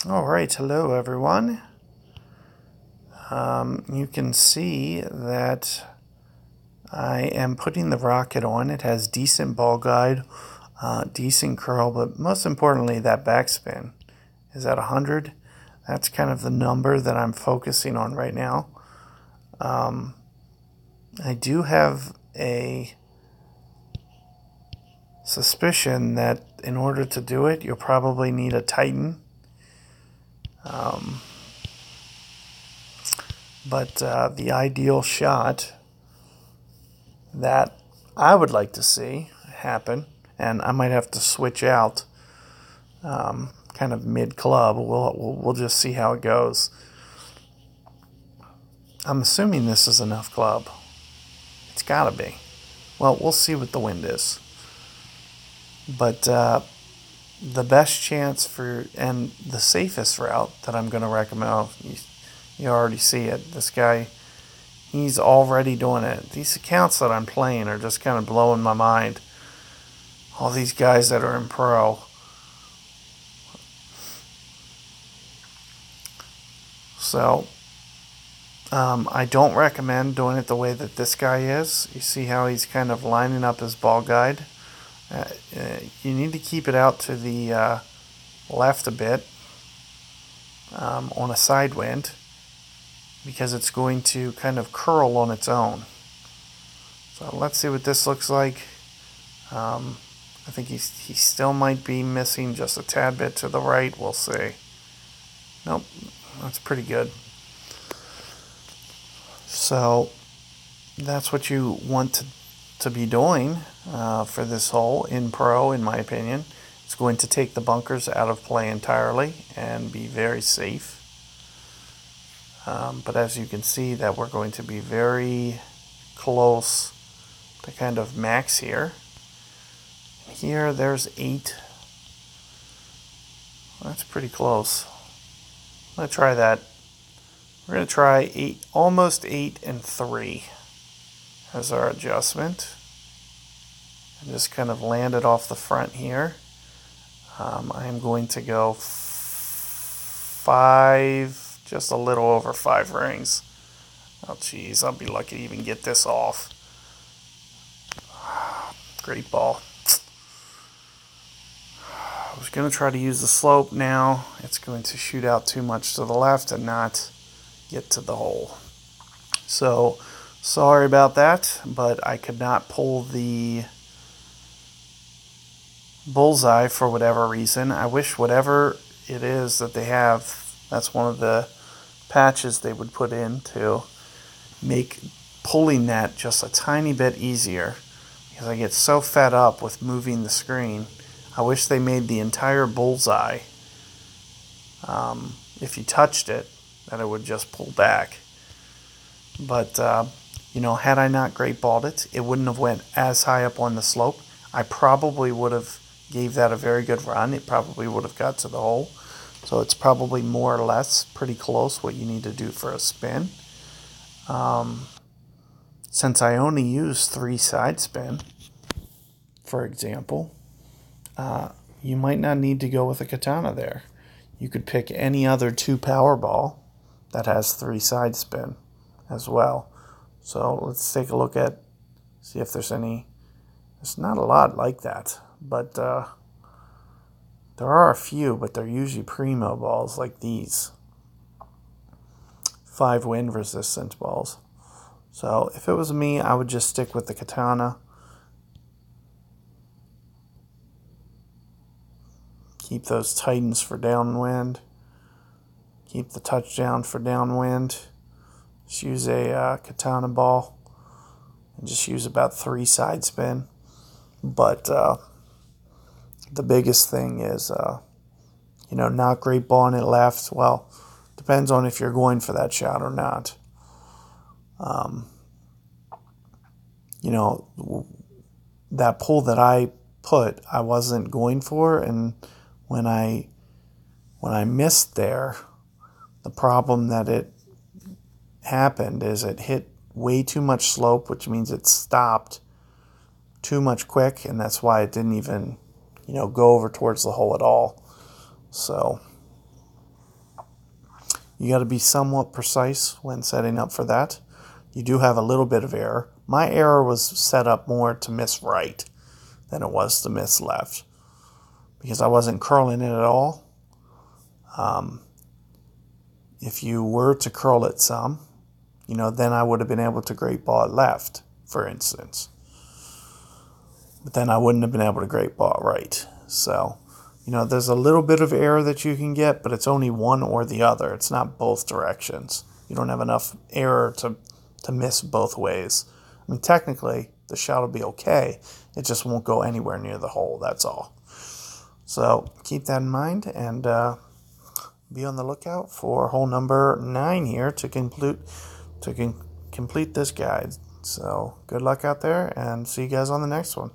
All right, hello everyone. You can see that I am putting the rocket on. It has decent ball guide, decent curl, but most importantly, that backspin is at 100. That's kind of the number that I'm focusing on right now. I do have a suspicion that in order to do it, you'll probably need a Titan. But the ideal shot that I would like to see happen, and I might have to switch out kind of mid-club. We'll just see how it goes. I'm assuming this is enough club. It's got to be. Well, we'll see what the wind is. But the best chance for, and the safest route that I'm going to recommend, you already see it. This guy, he's already doing it. These accounts that I'm playing are just kind of blowing my mind. All these guys that are in pro. So, I don't recommend doing it the way that this guy is. You see how he's kind of lining up his ball guide? You need to keep it out to the left a bit on a side wind because it's going to kind of curl on its own. So let's see what this looks like. I think he still might be missing just a tad bit to the right. We'll see. Nope, that's pretty good. So that's what you want to be doing for this hole in pro, in my opinion. It's going to take the bunkers out of play entirely and be very safe. But as you can see, that we're going to be very close to kind of max here. Here, there's 8. That's pretty close. I'm going to try that. We're going to try 8, almost 8 and 3 as our adjustment. And just kind of land it off the front here. I am going to go 5, just a little over 5 rings. Oh, geez, I'll be lucky to even get this off. Great ball. I was going to try to use the slope now. It's going to shoot out too much to the left and not get to the hole. So, sorry about that, but I could not pull the bullseye for whatever reason. I wish whatever it is that they have, that's one of the patches they would put in to make pulling that just a tiny bit easier, because I get so fed up with moving the screen. I wish they made the entire bullseye, if you touched it, that it would just pull back. But had I not great balled it, it wouldn't have went as high up on the slope. I probably would have gave that a very good run. It probably would have got to the hole. So it's probably more or less pretty close what you need to do for a spin. Since I only use 3 side spin, for example, you might not need to go with a katana there. You could pick any other 2 power ball that has 3 side spin as well. So let's take a look at, see if there's any. There's not a lot like that, but there are a few, but they're usually primo balls like these. 5 wind resistant balls. So if it was me, I would just stick with the katana. Keep those Titans for downwind. Keep the touchdown for downwind. Just use a katana ball and just use about 3 side spin. But the biggest thing is, not great balling it left. Well, depends on if you're going for that shot or not. That pull that I put, I wasn't going for, and when I missed there, the problem that it happened is it hit way too much slope, which means it stopped too much quick, and that's why it didn't even, go over towards the hole at all. So You got to be somewhat precise when setting up for that. You do have a little bit of error. My error was set up more to miss right than it was to miss left, because I wasn't curling it at all. If you were to curl it some, then I would have been able to great ball it left, for instance. But then I wouldn't have been able to great ball it right. So, there's a little bit of error that you can get, but it's only one or the other. It's not both directions. You don't have enough error to miss both ways. I mean, technically, the shot will be okay. It just won't go anywhere near the hole, that's all. So keep that in mind, and be on the lookout for hole number 9 here to complete this guide. So good luck out there, and see you guys on the next one.